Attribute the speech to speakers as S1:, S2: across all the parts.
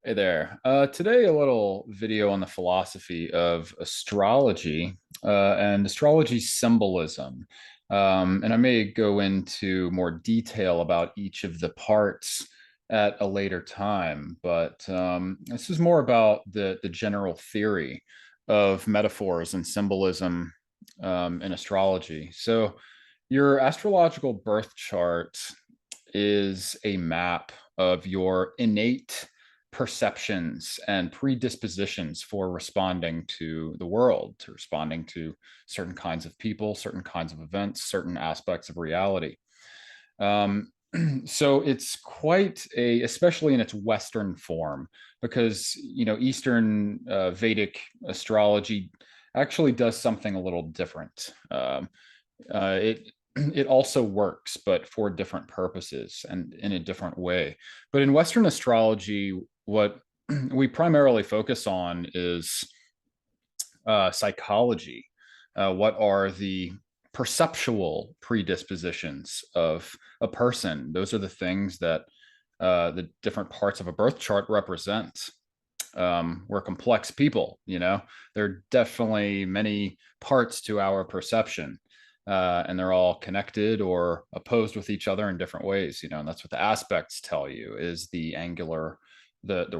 S1: Hey there. Today, a little video on the philosophy of astrology and astrology symbolism. And I may go into more detail about each of the parts at a later time, but this is more about the general theory of metaphors and symbolism in astrology. So, your astrological birth chart is a map of your innate perceptions and predispositions for responding to the world, to responding to certain kinds of people, certain kinds of events, certain aspects of reality. Um, so it's quite especially in its Western form, because Eastern Vedic astrology actually does something a little different. It also works, but for different purposes and in a different way. But in Western astrology, what we primarily focus on is psychology. What are the perceptual predispositions of a person? Those are the things that the different parts of a birth chart represent. We're complex people, there are definitely many parts to our perception, and they're all connected or opposed with each other in different ways, and that's what the aspects tell you, is the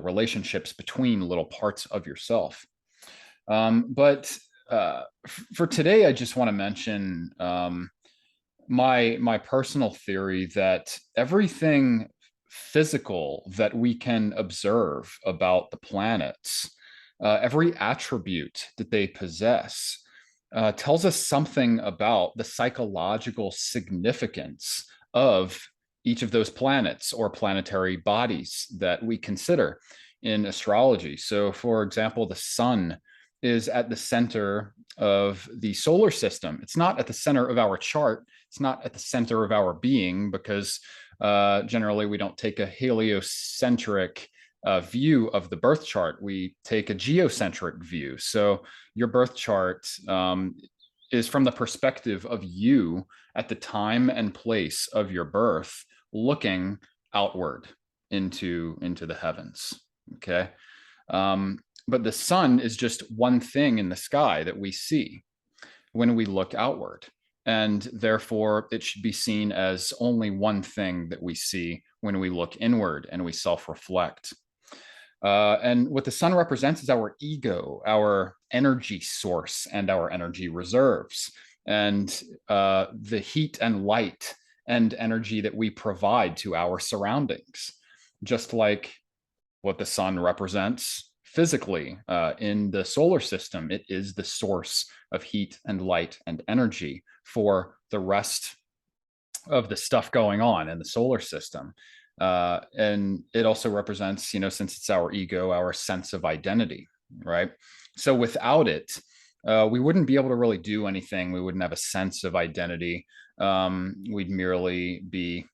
S1: relationships between little parts of yourself. But for today, I just want to mention my personal theory that everything physical that we can observe about the planets, every attribute that they possess, tells us something about the psychological significance of each of those planets or planetary bodies that we consider in astrology. So, for example, the sun is at the center of the solar system. It's not at the center of our chart. It's not at the center of our being, because generally we don't take a heliocentric view of the birth chart. We take a geocentric view. So your birth chart is from the perspective of you at the time and place of your birth, looking outward into the heavens. Okay. But the sun is just one thing in the sky that we see when we look outward. And therefore, it should be seen as only one thing that we see when we look inward and we self-reflect. And what the sun represents is our ego, our energy source, and our energy reserves, and the heat and light and energy that we provide to our surroundings. Just like what the sun represents physically in the solar system, it is the source of heat and light and energy for the rest of the stuff going on in the solar system. And it also represents, since it's our ego, our sense of identity, right? So without it, we wouldn't be able to really do anything. We wouldn't have a sense of identity. We'd merely be,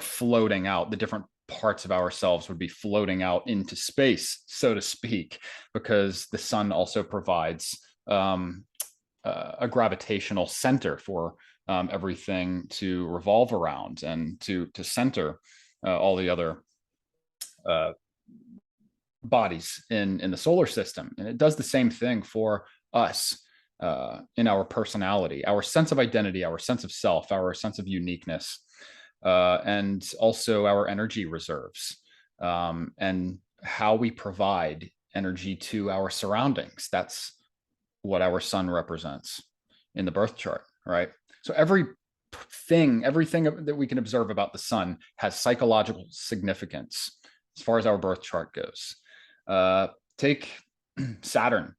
S1: floating out. The different parts of ourselves would be floating out into space, so to speak, because the sun also provides a gravitational center for everything to revolve around and to center all the other uh, bodies in the solar system. And it does the same thing for us in our personality, our sense of identity, our sense of self, our sense of uniqueness, and also our energy reserves, and how we provide energy to our surroundings. That's what our sun represents in the birth chart, right? So everything that we can observe about the sun has psychological significance as far as our birth chart goes. Take Saturn.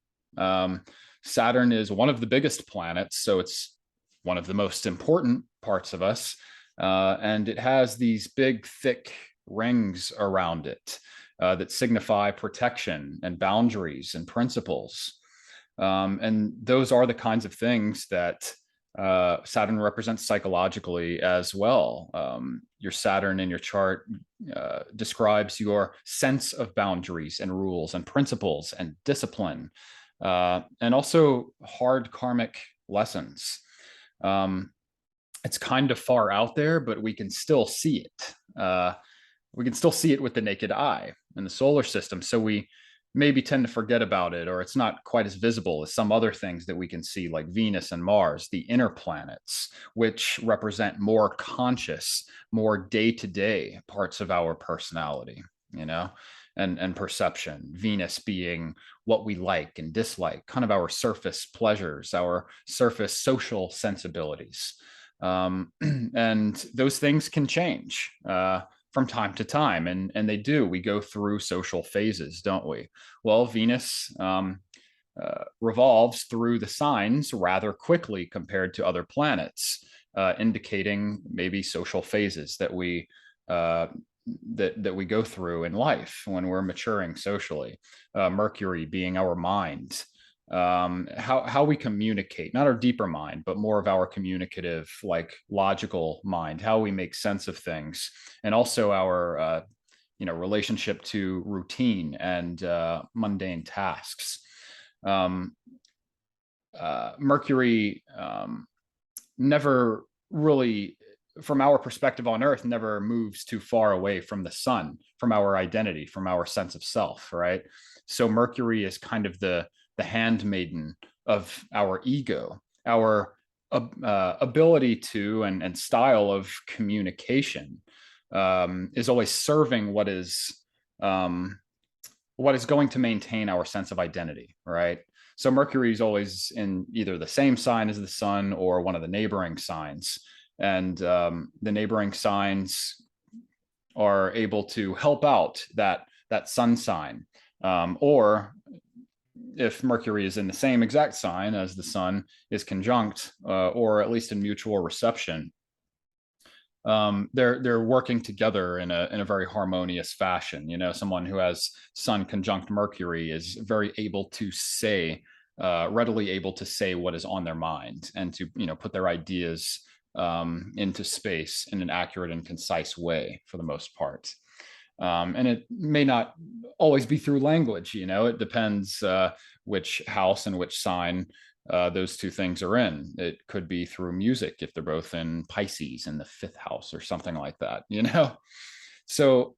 S1: Saturn is one of the biggest planets, so it's one of the most important parts of us. And it has these big, thick rings around it that signify protection and boundaries and principles. And those are the kinds of things that Saturn represents psychologically as well. Your Saturn in your chart describes your sense of boundaries and rules and principles and discipline, and also hard karmic lessons. It's kind of far out there, but we can still see it. we can still see it with the naked eye in the solar system. So we maybe tend to forget about it, or it's not quite as visible as some other things that we can see, like Venus and Mars, the inner planets, which represent more conscious, more day-to-day parts of our personality, you know, and perception. Venus being what we like and dislike, kind of our surface pleasures, our surface social sensibilities. And those things can change from time to time, and they do. We go through social phases, don't we? Well, Venus revolves through the signs rather quickly compared to other planets, indicating maybe social phases that uh, that we go through in life when we're maturing socially. Mercury being our mind, how we communicate, not our deeper mind, but more of our communicative, like logical mind, how we make sense of things, and also our relationship to routine and mundane tasks. Um, Mercury never really, from our perspective on Earth, never moves too far away from the sun, from our identity, from our sense of self, right? So Mercury is kind of the handmaiden of our ego, our ability to and style of communication is always serving um, what is going to maintain our sense of identity, right? So Mercury is always in either the same sign as the sun or one of the neighboring signs. And the neighboring signs are able to help out that sun sign. Or if Mercury is in the same exact sign as the sun, is conjunct or at least in mutual reception, they're working together in a very harmonious fashion. You know, someone who has Sun conjunct Mercury is very able to say, readily able to say what is on their mind, and to put their ideas into space in an accurate and concise way for the most part. And it may not always be through language. It depends which house and which sign those two things are in. It could be through music if they're both in Pisces in the fifth house or something like that. So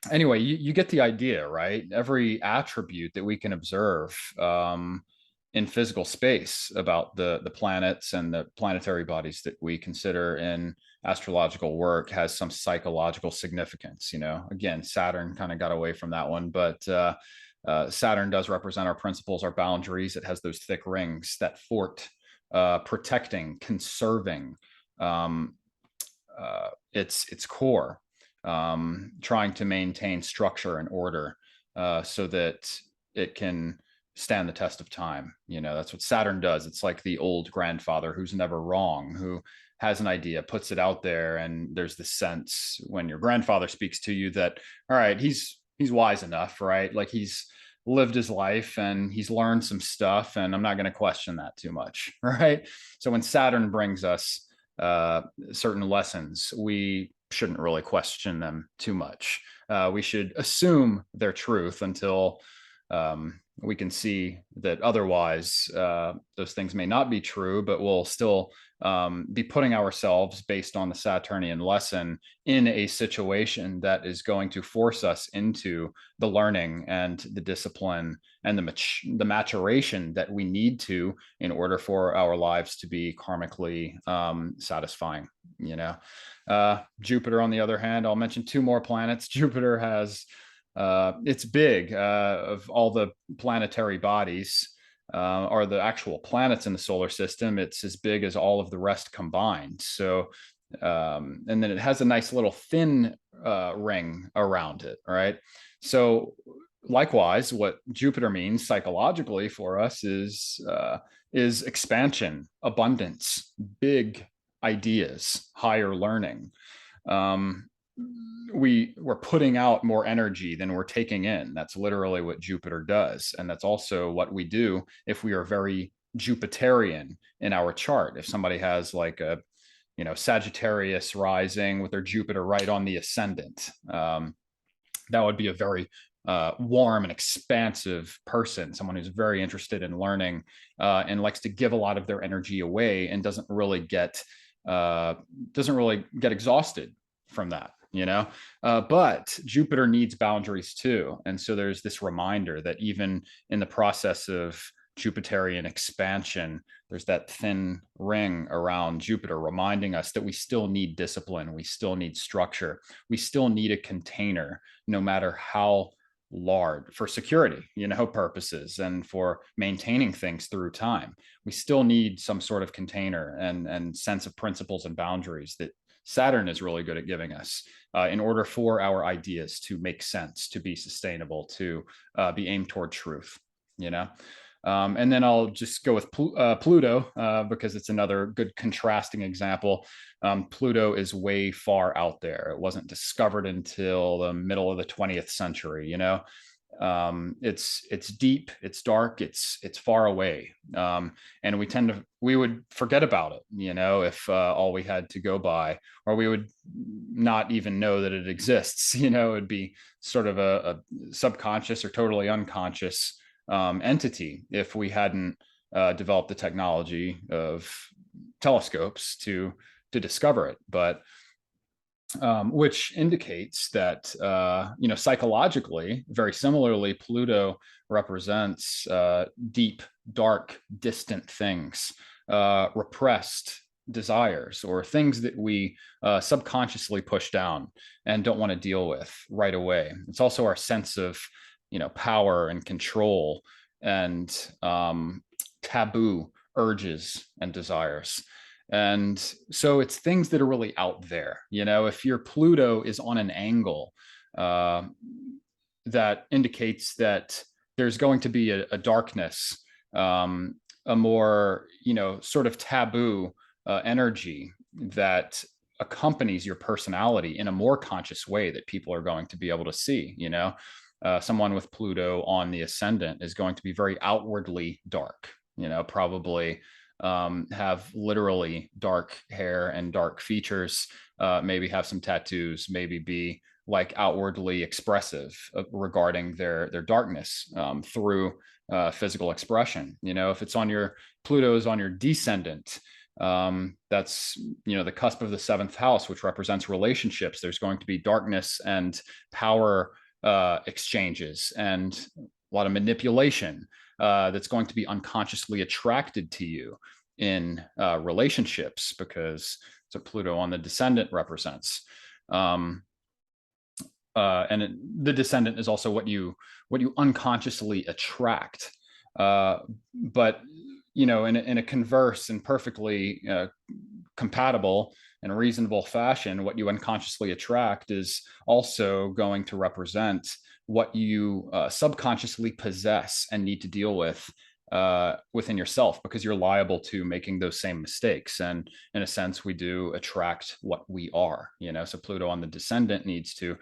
S1: anyway, you get the idea, right? Every attribute that we can observe in physical space about the planets and the planetary bodies that we consider in astrological work has some psychological significance. Again, Saturn kind of got away from that one, but Saturn does represent our principles, our boundaries. It has those thick rings that fort, protecting, conserving its core, trying to maintain structure and order so that it can stand the test of time. That's what Saturn does. It's like the old grandfather who's never wrong, who has an idea, puts it out there, and there's this sense when your grandfather speaks to you that, all right, he's wise enough, right? Like he's lived his life and he's learned some stuff, and I'm not going to question that too much, right? So when Saturn brings us certain lessons, we shouldn't really question them too much. We should assume their truth until we can see that otherwise those things may not be true, but we'll still be putting ourselves, based on the Saturnian lesson, in a situation that is going to force us into the learning and the discipline and the maturation that we need to in order for our lives to be karmically satisfying. Jupiter, on the other hand, I'll mention two more planets. Jupiter has it's big of all the planetary bodies, are the actual planets in the solar system. It's as big as all of the rest combined. So, and then it has a nice little thin ring around it, right? So, likewise, what Jupiter means psychologically for us is expansion, abundance, big ideas, higher learning. We're putting out more energy than we're taking in. That's literally what Jupiter does. And that's also what we do if we are very Jupiterian in our chart. If somebody has like a Sagittarius rising with their Jupiter right on the ascendant, that would be a very warm and expansive person, someone who's very interested in learning and likes to give a lot of their energy away and doesn't really get exhausted from that. But Jupiter needs boundaries too. And so there's this reminder that even in the process of Jupiterian expansion, there's that thin ring around Jupiter reminding us that we still need discipline, we still need structure, we still need a container, no matter how large, for security, purposes, and for maintaining things through time. We still need some sort of container and sense of principles and boundaries that Saturn is really good at giving us in order for our ideas to make sense, to be sustainable, to be aimed toward truth, you know? And then I'll just go with Pluto because it's another good contrasting example. Pluto is way far out there. It wasn't discovered until the middle of the 20th century, it's deep, it's dark, it's far away, and we would forget about it, if all we had to go by, or we would not even know that it exists. It'd be sort of a subconscious or totally unconscious entity if we hadn't developed the technology of telescopes to discover it. But which indicates that, psychologically, very similarly, Pluto represents deep, dark, distant things, repressed desires, or things that we subconsciously push down and don't want to deal with right away. It's also our sense of, power and control and taboo urges and desires. And so it's things that are really out there. If your Pluto is on an angle, that indicates that there's going to be a darkness, a more, sort of taboo energy that accompanies your personality in a more conscious way that people are going to be able to see. Someone with Pluto on the ascendant is going to be very outwardly dark, probably have literally dark hair and dark features, maybe have some tattoos, maybe be like outwardly expressive regarding their darkness through physical expression. If it's on your Pluto's on your descendant, that's the cusp of the seventh house, which represents relationships. There's going to be darkness and power exchanges and a lot of manipulation that's going to be unconsciously attracted to you in relationships, because it's a Pluto on the descendant represents. And the descendant is also what you unconsciously attract. But in a converse and perfectly compatible and reasonable fashion, what you unconsciously attract is also going to represent what you subconsciously possess and need to deal with within yourself, because you're liable to making those same mistakes. And in a sense, we do attract what we are. So Pluto on the descendant needs to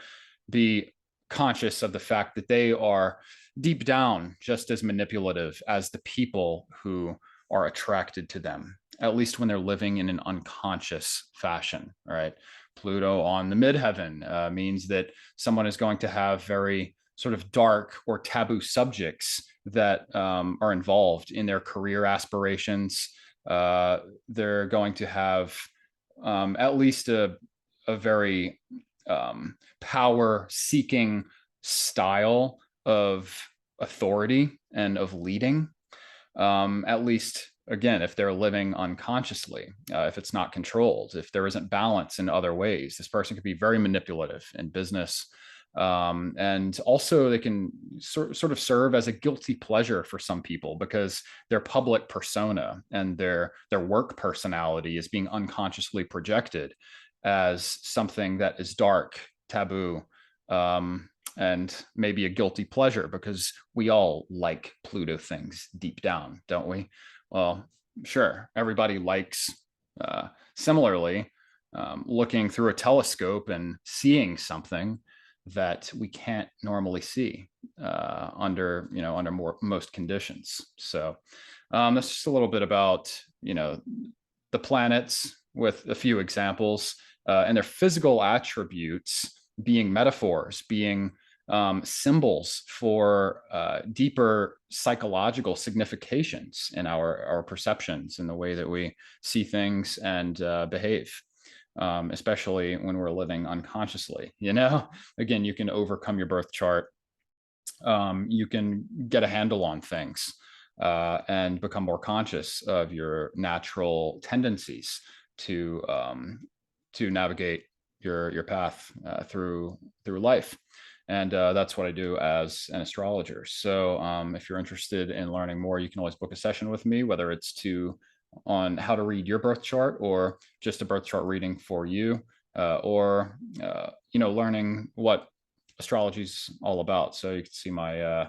S1: be conscious of the fact that they are deep down just as manipulative as the people who are attracted to them, at least when they're living in an unconscious fashion. All right. Pluto on the midheaven means that someone is going to have very sort of dark or taboo subjects that are involved in their career aspirations. They're going to have at least a very power-seeking style of authority and of leading, at least, again, if they're living unconsciously, if it's not controlled, if there isn't balance in other ways. This person could be very manipulative in business. And also they can sort of serve as a guilty pleasure for some people, because their public persona and their work personality is being unconsciously projected as something that is dark, taboo, and maybe a guilty pleasure, because we all like Pluto things deep down, don't we? Well, sure, everybody likes similarly looking through a telescope and seeing something that we can't normally see under most conditions. So that's just a little bit about the planets, with a few examples and their physical attributes being metaphors, being symbols for deeper psychological significations in our perceptions, in the way that we see things and behave. especially when we're living unconsciously. You know, again, you can overcome your birth chart. You can get a handle on things and become more conscious of your natural tendencies to navigate your path through life. And that's what I do as an astrologer. So if you're interested in learning more, you can always book a session with me, whether it's on how to read your birth chart or just a birth chart reading for you, or learning what astrology is all about. So you can see my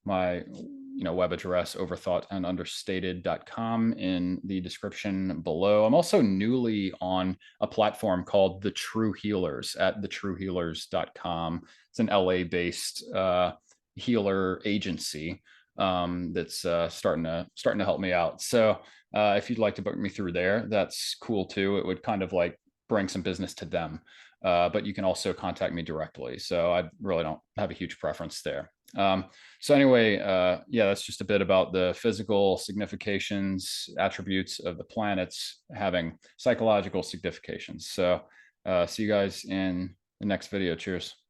S1: web address, overthoughtandunderstated.com, in the description below. I'm also newly on a platform called The True Healers at thetruehealers.com. It's an LA based healer agency that's starting to help me out. So if you'd like to book me through there, that's cool too. It would kind of like bring some business to them. But you can also contact me directly. So I really don't have a huge preference there. So anyway, yeah, that's just a bit about the physical significations, attributes of the planets having psychological significations. So see you guys in the next video. Cheers.